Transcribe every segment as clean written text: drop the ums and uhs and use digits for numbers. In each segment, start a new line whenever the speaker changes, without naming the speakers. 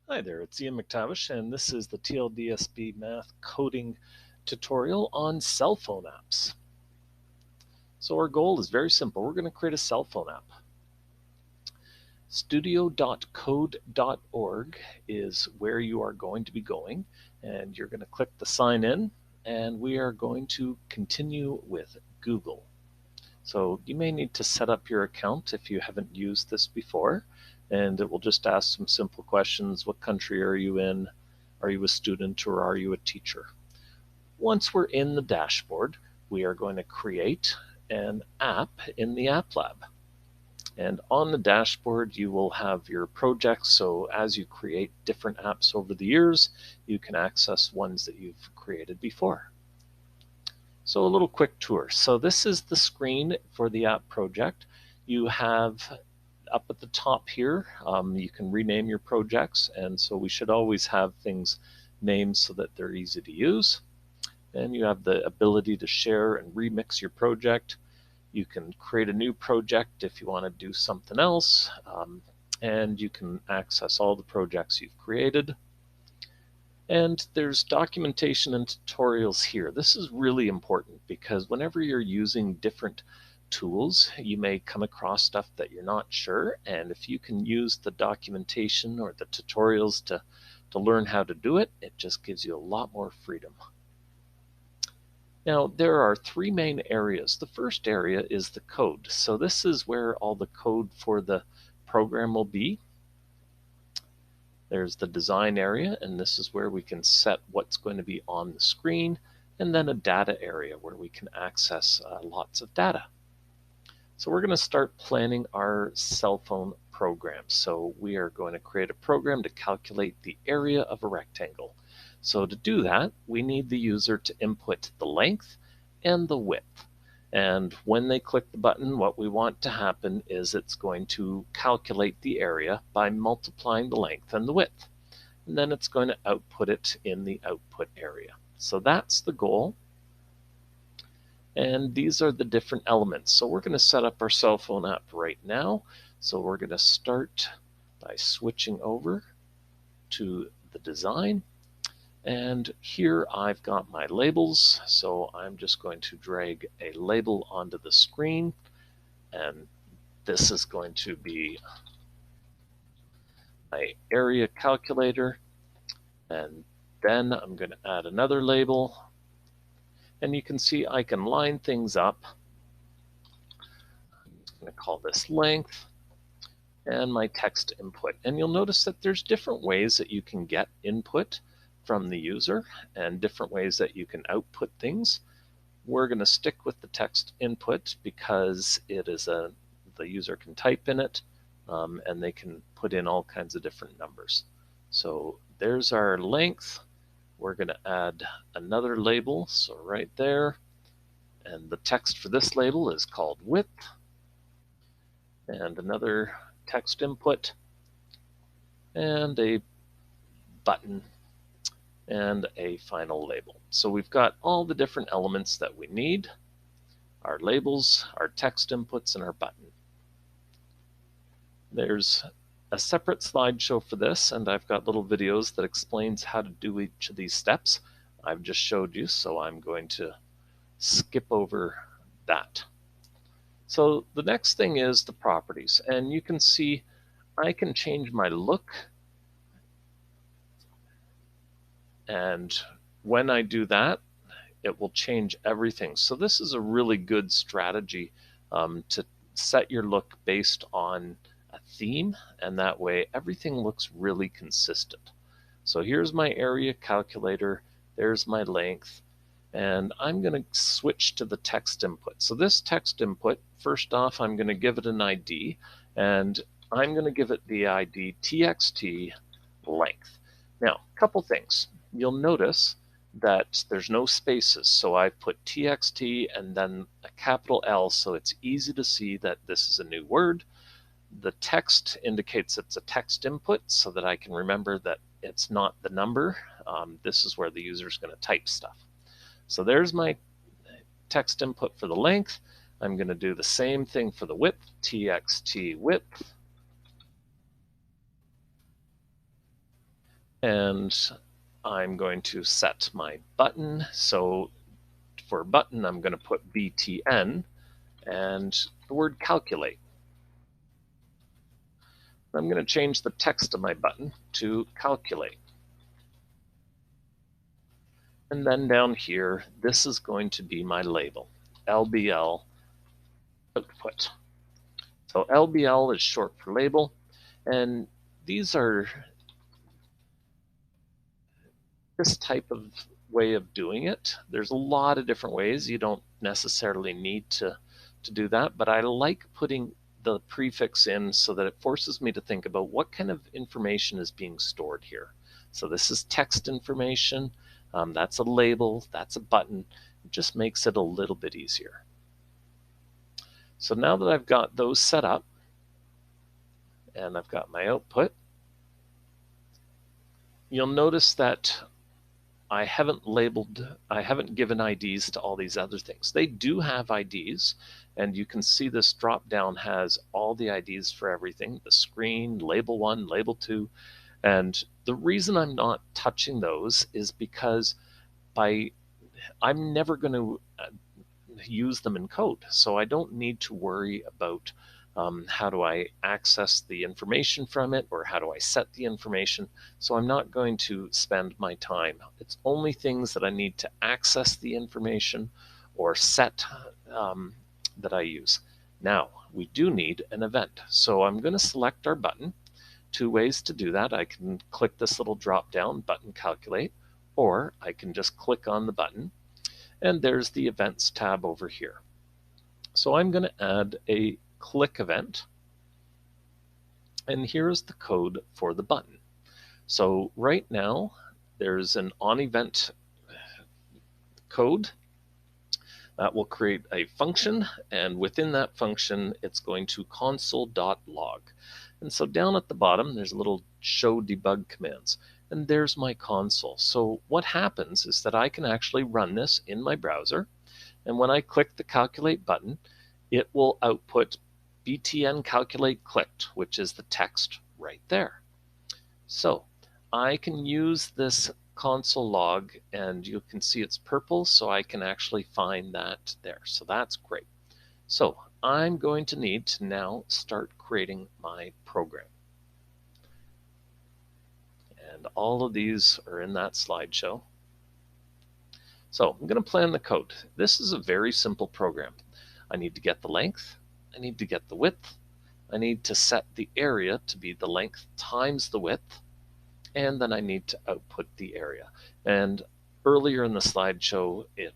Hi there, it's Ian McTavish, and this is the TLDSB Math Coding tutorial on cell phone apps. So our goal is very simple. We're going to create a cell phone app. Studio.code.org is where you are going to be going, and you're going to click the sign in, and we are going to continue with Google. So you may need to set up your account if you haven't used this before, and it will just ask some simple questions. What country are you in? Are you a student or are you a teacher? Once we're in the dashboard, we are going to create an app in the App Lab. And on the dashboard, you will have your projects. So as you create different apps over the years, you can access ones that you've created before. So a little quick tour. So this is the screen for the app project. You have up at the top here, you can rename your projects, and so we should always have things named so that they're easy to use. And you have the ability to share and remix your project. You can create a new project if you want to do something else, and you can access all the projects you've created. And there's documentation and tutorials here. This is really important because whenever you're using different tools, you may come across stuff that you're not sure, and if you can use the documentation or the tutorials to learn how to do it, it just gives you a lot more freedom. Now, there are three main areas. The first area is the code. So this is where all the code for the program will be. There's the design area, and this is where we can set what's going to be on the screen, and then a data area where we can access lots of data. So we're going to start planning our cell phone program. So we are going to create a program to calculate the area of a rectangle. So to do that, we need the user to input the length and the width. And when they click the button, what we want to happen is it's going to calculate the area by multiplying the length and the width. And then it's going to output it in the output area. So that's the goal. And these are the different elements. So we're going to set up our cell phone app right now. So we're going to start by switching over to the design. And here I've got my labels, so I'm just going to drag a label onto the screen, and this is going to be my area calculator, and then I'm going to add another label, and you can see I can line things up. I'm just going to call this length, and my text input, and you'll notice that there's different ways that you can get input from the user and different ways that you can output things. We're going to stick with the text input because it is the user can type in it, and they can put in all kinds of different numbers. So there's our length. We're going to add another label, so right there, and the text for this label is called width, and another text input, and a button, and a final label. So we've got all the different elements that we need, our labels, our text inputs, and our button. There's a separate slideshow for this, and I've got little videos that explains how to do each of these steps. I've just showed you, so I'm going to skip over that. So the next thing is the properties, and you can see I can change my look, and when I do that, it will change everything. So this is a really good strategy to set your look based on a theme, and that way everything looks really consistent. So here's my area calculator, there's my length, and I'm going to switch to the text input. So this text input, first off, I'm going to give it an ID, and I'm going to give it the ID txt length. Now, a couple things. You'll notice that there's no spaces, so I put txt and then a capital L, so it's easy to see that this is a new word. The text indicates it's a text input so that I can remember that it's not the number. This is where the user is going to type stuff. So there's my text input for the length. I'm going to do the same thing for the width, txt width. And I'm going to set my button. So for button, I'm going to put BTN and the word calculate. I'm going to change the text of my button to calculate. And then down here, this is going to be my label, LBL output. So LBL is short for label, and these are this type of way of doing it. There's a lot of different ways. You don't necessarily need to do that, but I like putting the prefix in so that it forces me to think about what kind of information is being stored here. So this is text information, that's a label, that's a button. It just makes it a little bit easier. So now that I've got those set up and I've got my output, you'll notice that I haven't given IDs to all these other things. They do have IDs, and you can see this drop down has all the IDs for everything, the screen, label 1, label 2, and the reason I'm not touching those is because I'm never going to use them in code, so I don't need to worry about how do I access the information from it or how do I set the information. So I'm not going to spend my time. It's only things that I need to access the information or set that I use. Now, we do need an event. So I'm going to select our button. Two ways to do that. I can click this little drop down button calculate, or I can just click on the button and there's the events tab over here. So I'm going to add a click event, and here's the code for the button. So right now there's an on event code that will create a function, and within that function it's going to console.log. And so down at the bottom there's a little show debug commands, and there's my console. So what happens is that I can actually run this in my browser, and when I click the calculate button, it will output BTN calculate clicked, which is the text right there. So I can use this console log, and you can see it's purple, so I can actually find that there. So that's great. So I'm going to need to now start creating my program. And all of these are in that slideshow. So I'm going to plan the code. This is a very simple program. I need to get the length, I need to get the width, I need to set the area to be the length times the width, and then I need to output the area. And earlier in the slideshow, it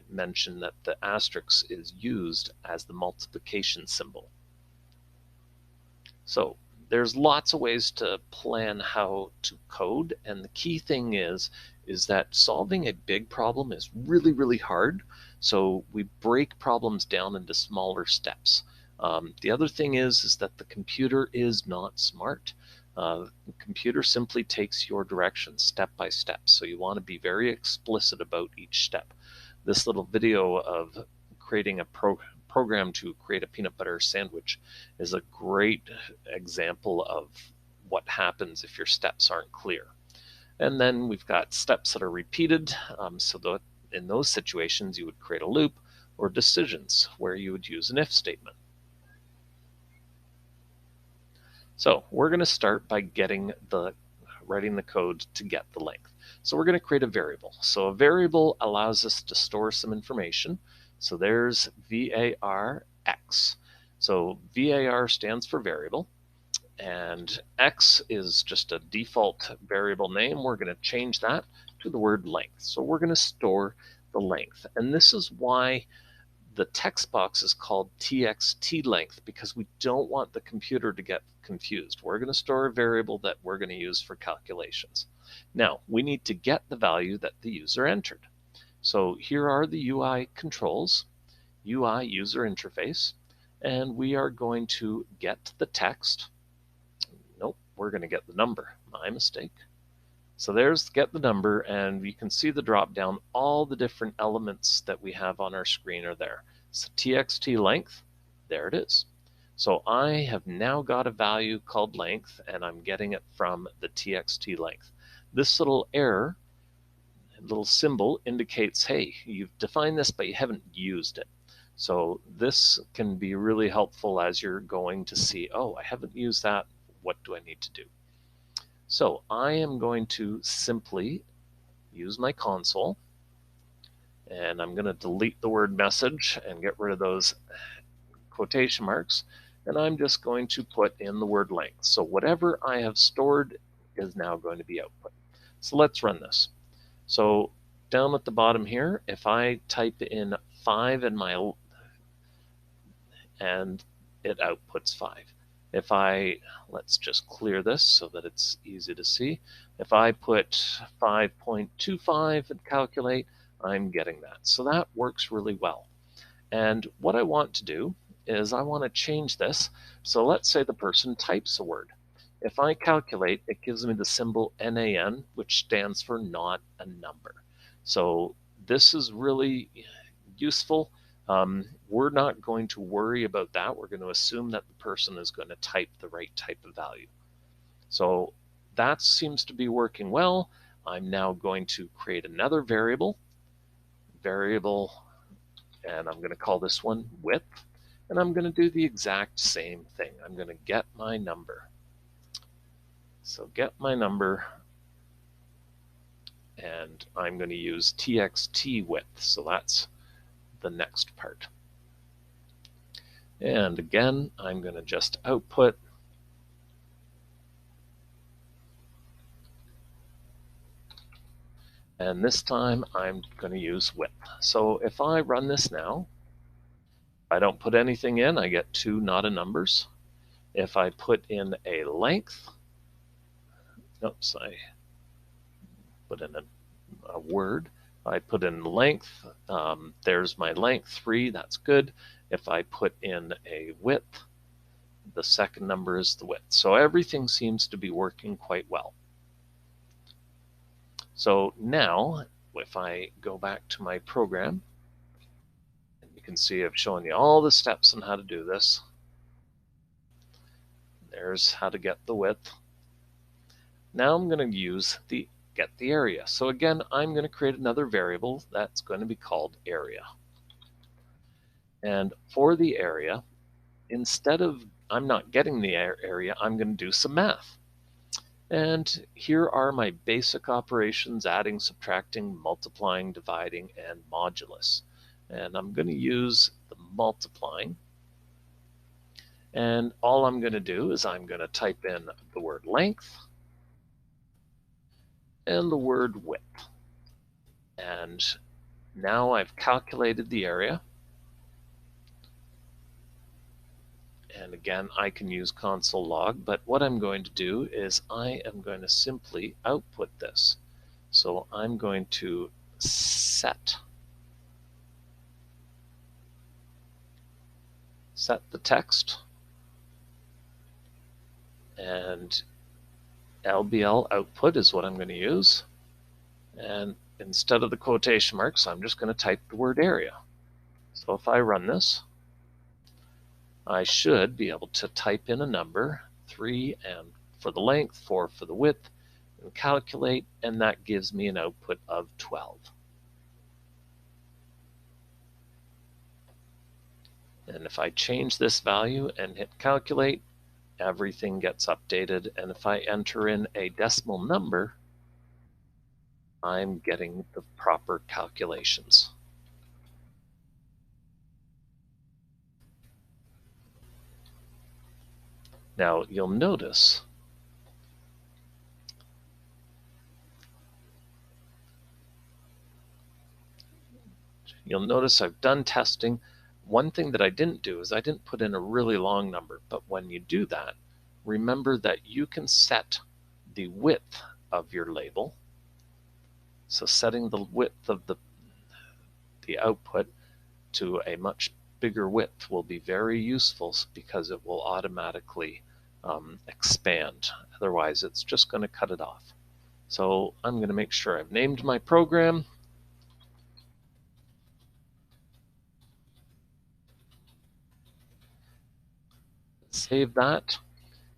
mentioned that the asterisk is used as the multiplication symbol. So there's lots of ways to plan how to code, and the key thing is that solving a big problem is really, really hard. So we break problems down into smaller steps. The other thing is that the computer is not smart. The computer simply takes your directions step by step. So you want to be very explicit about each step. This little video of creating a program to create a peanut butter sandwich is a great example of what happens if your steps aren't clear. And then we've got steps that are repeated. So that in those situations, you would create a loop, or decisions where you would use an if statement. So we're going to start by writing the code to get the length. So we're going to create a variable. So a variable allows us to store some information. So there's var x. So var stands for variable, and x is just a default variable name. We're going to change that to the word length. So we're going to store the length, and this is why the text box is called txt length, because we don't want the computer to get confused. We're going to store a variable that we're going to use for calculations. Now we need to get the value that the user entered. So here are the UI controls, UI user interface, and we are going to get the text. Nope, we're going to get the number. My mistake. So there's get the number, and you can see the drop down. All the different elements that we have on our screen are there. So txt length, there it is. So I have now got a value called length, and I'm getting it from the txt length. This little error, little symbol indicates, hey, you've defined this, but you haven't used it. So this can be really helpful as you're going to see, oh, I haven't used that. What do I need to do? So I am going to simply use my console, and I'm going to delete the word message and get rid of those quotation marks, and I'm just going to put in the word length. So whatever I have stored is now going to be output. So let's run this. So down at the bottom here, if I type in 5 in my, and it outputs 5. If let's just clear this so that it's easy to see. If I put 5.25 and calculate, I'm getting that. So that works really well. And what I want to do is I want to change this. So let's say the person types a word. If I calculate, it gives me the symbol NaN, which stands for not a number. So this is really useful. We're not going to worry about that. We're going to assume that the person is going to type the right type of value. So that seems to be working well. I'm now going to create another variable, and I'm going to call this one width, and I'm going to do the exact same thing. I'm going to get my number. So get my number, and I'm going to use txt width. So that's the next part. And again, I'm going to just output. And this time I'm going to use width. So if I run this now, I don't put anything in, I get 2 not a numbers. If I put in a length, oops, I put in a word. I put in length, there's my length, 3, that's good. If I put in a width, the second number is the width. So everything seems to be working quite well. So now, if I go back to my program, you can see I've shown you all the steps on how to do this. There's how to get the width. Now I'm going to use the get the area. So again, I'm going to create another variable that's going to be called area. And for the area, instead of I'm not getting the area, I'm going to do some math. And here are my basic operations: adding, subtracting, multiplying, dividing, and modulus. And I'm going to use the multiplying. And all I'm going to do is I'm going to type in the word length and the word width. And now I've calculated the area. And again, I can use console log, but what I'm going to do is I am going to simply output this. So I'm going to set the text, and LBL output is what I'm going to use. And instead of the quotation marks, I'm just going to type the word area. So if I run this, I should be able to type in a number, 3 and for the length, 4 for the width, and calculate, and that gives me an output of 12. And if I change this value and hit calculate, everything gets updated. And if I enter in a decimal number, I'm getting the proper calculations. Now you'll notice I've done testing. One thing that I didn't do is I didn't put in a really long number, but when you do that, remember that you can set the width of your label. So setting the width of the output to a much bigger width will be very useful, because it will automatically expand. Otherwise, it's just going to cut it off. So I'm going to make sure I've named my program. Save that,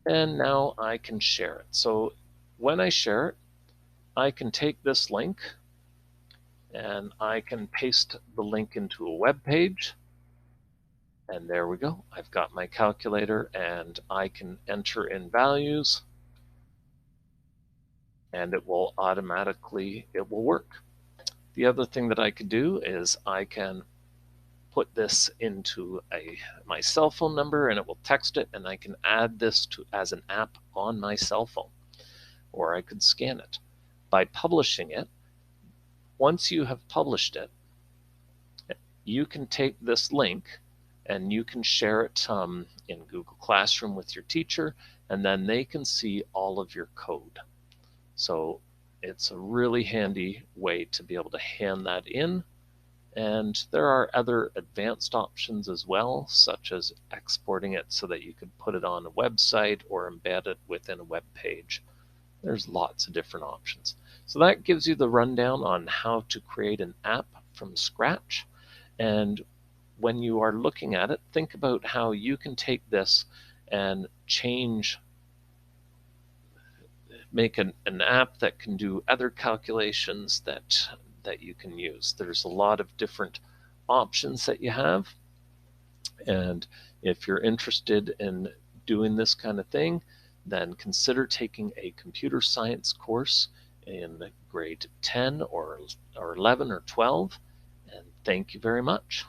and now I can share it. So when I share it, I can take this link and I can paste the link into a web page. And there we go. I've got my calculator and I can enter in values and it will work. The other thing that I could do is I can put this into my cell phone number and it will text it, and I can add this as an app on my cell phone, or I could scan it. By publishing it, once you have published it, you can take this link and you can share it in Google Classroom with your teacher, and then they can see all of your code. So it's a really handy way to be able to hand that in. And there are other advanced options as well, such as exporting it so that you could put it on a website or embed it within a web page. There's lots of different options. So that gives you the rundown on how to create an app from scratch. And when you are looking at it, think about how you can take this and make an app that can do other calculations that you can use. There's a lot of different options that you have. And if you're interested in doing this kind of thing, then consider taking a computer science course in grade 10 or 11 or 12. And thank you very much.